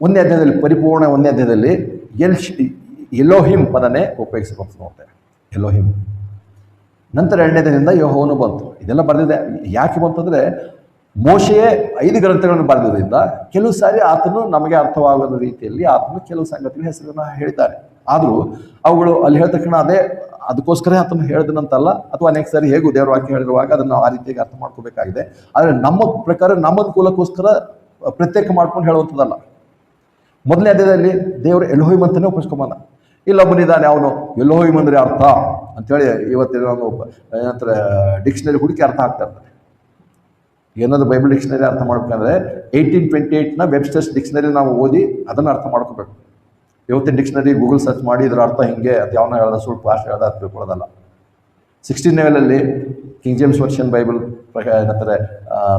ಒಂದನೇ ಅಧ್ಯಾಯದಲ್ಲಿ ಪರಿಪೂರ್ಣ ಒಂದನೇ ಅಧ್ಯಾಯದಲ್ಲಿ ಎಲೋಹಿಮ್ ಪದನೇ ಉಪಯೋಗಿಸಿಕೊಂಡು ನೋಡ್ತೇವೆ. ಎಲೋಹಿಮ್. ನಂತರ ಎರಡನೇ ದಿನದಿಂದ ಯೆಹೋವನು ಬಂತು. ಇದೆಲ್ಲ ಬರೆದಿದೆ. ಯಾಕೆ ಬಂತಂದರೆ ಮೋಶೆಯೇ 5 ಗ್ರಂಥಗಳನ್ನು ಬರೆದಿದ್ದರಿಂದ ಕೆಲವು ಸಾರಿ ಆತನು ನಮಗೆ ಅರ್ಥವಾಗದ ರೀತಿಯಲ್ಲಿ ಆತನು ಕೆಲವು ಸಂಗತಿಗಳ ಹೆಸರನ್ನು ಹೇಳಿದ್ದಾರೆ. ಆದರೂ ಅವುಗಳು ಅಲ್ಲಿ ಹೇಳಿದ ತಕ್ಷಣ ಅದಕ್ಕೋಸ್ಕರ ಆತನು ಹೇಳಿದನಂತಲ್ಲ, ಅಥವಾ ಅನೇಕ ಸಾರಿ ಹೇಗೂ ದೇವರ ವಾಕ್ಯ ಹೇಳಿರುವಾಗ ಅದನ್ನು ಆ ರೀತಿಯಾಗಿ ಅರ್ಥ ಮಾಡ್ಕೋಬೇಕಾಗಿದೆ. ಆದರೆ ನಮ್ಮ ಪ್ರಕಾರ ನಮ್ಮ ಅನುಕೂಲಕ್ಕೋಸ್ಕರ ಪ್ರತ್ಯೇಕ ಮಾಡ್ಕೊಂಡು ಹೇಳುವಂಥದ್ದಲ್ಲ. ಮೊದಲನೇ ಅಧ್ಯಾಯದಲ್ಲಿ ದೇವರು ಎಲೋಹಿಮ್ ಅಂತಲೇ ಉಪಯೋಗಿಸ್ಕೊಂಬಂದ. ಇಲ್ಲೊಬ್ಬನಿದ್ದಾನೆ ಅವನು ಎಲೋಹಿಮ್ ಅಂದರೆ ಅರ್ಥ ಅಂಥೇಳಿ ಇವತ್ತಿನ ಏನಂತಾರೆ ಡಿಕ್ಷನರಿ ಹುಡುಕಿ ಅರ್ಥ ಆಗ್ತಾ ಇರ್ತಾರೆ. ಏನಾದರೂ ಬೈಬಲ್ ಡಿಕ್ಷನರಿ ಅರ್ಥ ಮಾಡ್ಬೇಕಂದ್ರೆ 1828ನ ವೆಬ್ಸ್ಟರ್ಸ್ ಡಿಕ್ಷನರಿ ನಾವು ಓದಿ ಅದನ್ನು ಅರ್ಥ ಮಾಡ್ಕೋಬೇಕು. ಇವತ್ತಿನ ಡಿಕ್ಷನರಿ ಗೂಗಲ್ ಸರ್ಚ್ ಮಾಡಿ ಇದರ ಅರ್ಥ ಹಿಂಗೆ ಅಂತ ಯಾವನ್ನ ಹೇಳ್ದ ಸುಳ್ಳು ಪಾಸ್ಟ್ ಹೇಳ್ದ ಅದು ತಿಳ್ಕೊಳ್ಳೋದಲ್ಲ. 16ನೇ ಲೆವೆಲಲ್ಲಿ ಕಿಂಗ್ ಜೇಮ್ಸ್ ವರ್ಷನ್ ಬೈಬಲ್ ಏನಂತಾರೆ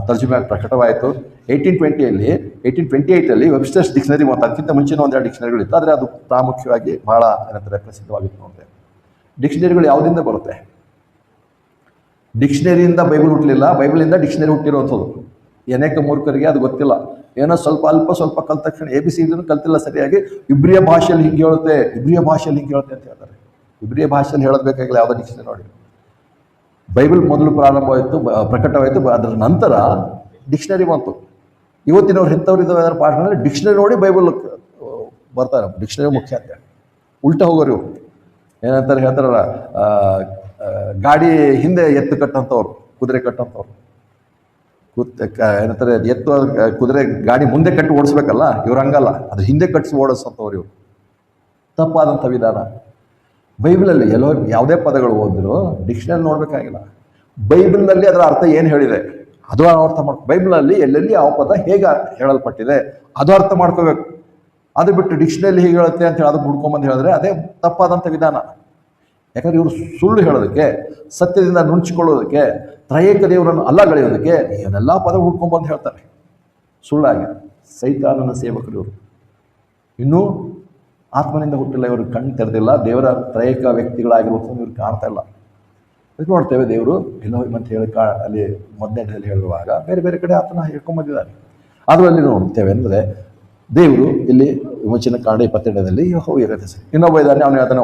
ತರ್ಜುಮೆ ಪ್ರಕಟವಾಯಿತು. 1828ಅಲ್ಲಿ ವೆಬ್ಸ್ಟರ್ಸ್ ಡಿಕ್ಷನರಿ ಮತ್ತು ಅದಕ್ಕಿಂತ ಮುಂಚಿನ ಒಂದೆರಡು ಡಿಕ್ಷನರಿಗಳಿತ್ತು. ಆದರೆ ಅದು ಪ್ರಾಮುಖ್ಯವಾಗಿ ಬಹಳ ಏನಂತಾರೆ ಪ್ರಸಿದ್ಧವಾಗಿತ್ತು. ನೋಡಿದೆ ಡಿಕ್ಷನರಿಗಳು ಯಾವುದಿಂದ ಬರುತ್ತೆ? ಡಿಕ್ಷನರಿಯಿಂದ ಬೈಬಲ್ ಹುಟ್ಟಲಿಲ್ಲ, ಬೈಬಲಿಂದ ಡಿಕ್ಷನರಿ ಹುಟ್ಟಿರುವಂಥದ್ದು. ಅನೇಕ ಮೂರ್ಖರಿಗೆ ಅದು ಗೊತ್ತಿಲ್ಲ. ಏನೋ ಸ್ವಲ್ಪ ಕಲ್ತ ತಕ್ಷಣ ABCD ಕಲ್ತಿಲ್ಲ ಸರಿಯಾಗಿ. ಇಬ್ರಿಯ ಭಾಷೆಯಲ್ಲಿ ಹಿಂಗೆ ಹೇಳುತ್ತೆ ಅಂತ ಹೇಳ್ತಾರೆ. ಇಬ್ರಿಯ ಭಾಷೆಯಲ್ಲಿ ಹೇಳಬೇಕಾಗಿಲ್ಲ ಯಾವುದೋ ಡಿಕ್ಷನರಿ ನೋಡಿ. ಬೈಬಲ್ ಮೊದಲು ಪ್ರಾರಂಭವಾಯಿತು, ಪ್ರಕಟವಾಯಿತು, ಅದರ ನಂತರ ಡಿಕ್ಷನರಿ ಬಂತು. ಇವತ್ತಿನವ್ರು ಇಂಥವ್ರು ಇದ್ದಾವೆ ಪಾಠ ಮಾಡಿದ್ರೆ ಡಿಕ್ಷನರಿ ನೋಡಿ ಬೈಬಲ್ ಬರ್ತಾರೆ. ಡಿಕ್ಷನರಿ ಮುಖ್ಯ ಅಂತ ಉಲ್ಟ ಹೋಗೋರು ಇವರು. ಏನಂತಾರೆ ಹೇಳ್ತಾರಲ್ಲ, ಗಾಡಿ ಹಿಂದೆ ಎತ್ತು ಕಟ್ಟಂಥವ್ರು, ಕುದುರೆ ಕಟ್ಟಂಥವ್ರು. ಏನಂತಾರೆ ಎತ್ತು ಕುದುರೆ ಗಾಡಿ ಮುಂದೆ ಕಟ್ಟಿ ಓಡಿಸ್ಬೇಕಲ್ಲ, ಇವ್ರು ಹಂಗಲ್ಲ, ಅದು ಹಿಂದೆ ಕಟ್ಟಿಸಿ ಓಡಿಸೋಂಥವ್ರು ಇವರು. ತಪ್ಪಾದಂಥ ವಿಧಾನ. ಬೈಬಲಲ್ಲಿ ಯಾವುದೇ ಪದಗಳು ಓದಿದ್ರು ಡಿಕ್ಷನರಿ ನೋಡಬೇಕಾಗಿಲ್ಲ. ಬೈಬಲ್ನಲ್ಲಿ ಅದರ ಅರ್ಥ ಏನು ಹೇಳಿದೆ ಅದು ಅರ್ಥ ಮಾಡ್ಕೊ. ಬೈಬಲಲ್ಲಿ ಎಲ್ಲೆಲ್ಲಿ ಯಾವ ಪದ ಹೇಗೆ ಹೇಳಲ್ಪಟ್ಟಿದೆ ಅದು ಅರ್ಥ ಮಾಡ್ಕೋಬೇಕು. ಅದು ಬಿಟ್ಟು ಡಿಕ್ಷನರಿ ಹೀಗೆ ಹೇಳುತ್ತೆ ಅಂತ ಹೇಳಿ ಅದಕ್ಕೆ ಹುಡ್ಕೊಂಬಂದು ಹೇಳಿದ್ರೆ ಅದೇ ತಪ್ಪಾದಂಥ ವಿಧಾನ. ಯಾಕಂದರೆ ಇವರು ಸುಳ್ಳು ಹೇಳೋದಕ್ಕೆ, ಸತ್ಯದಿಂದ ನುಣುಚಿಕೊಳ್ಳೋದಕ್ಕೆ, ತ್ರಯೇಕ ದೇವರನ್ನು ಅಲ್ಲಗಳೆಯೋದಕ್ಕೆ ಏನೆಲ್ಲ ಪದ ಹುಡ್ಕೊಂಬಂದು ಹೇಳ್ತಾರೆ ಸುಳ್ಳಾಗಿ. ಸೈತಾನನ ಸೇವಕರು ಇವರು. ಇನ್ನೂ ಆತ್ಮನಿಂದ ಹುಟ್ಟಿಲ್ಲ, ಇವರು ಕಣ್ಣು ತೆರೆದಿಲ್ಲ, ದೇವರ ತ್ರಯೇಕ ವ್ಯಕ್ತಿಗಳಾಗಿರುವಂಥ ಇವ್ರು ಕಾಣ್ತಾ ಇಲ್ಲ. ಅದಕ್ಕೆ ನೋಡ್ತೇವೆ ದೇವರು ಎಲೋಹಿಮ್ ಅಂತ ಹೇಳಿ ಅಲ್ಲಿ ಮೊದಲನೇದಲ್ಲಿ ಹೇಳುವಾಗ ಬೇರೆ ಬೇರೆ ಕಡೆ ಆತನ ಹೇಳ್ಕೊಂಬಂದಿದ್ದಾರೆ. ಆದರೂ ಅಲ್ಲಿ ನೋಡ್ತೇವೆ ಅಂದರೆ ದೇವರು ಇಲ್ಲಿ ವಿಮೋಚನ ಕಾಂಡ 22ರಲ್ಲಿ ಯೆಹೋವ ಇರುತ್ತೆ. ಇನ್ನೊಬ್ಬ ಇದ್ದಾನೆ, ಅವನು ಅದನ್ನು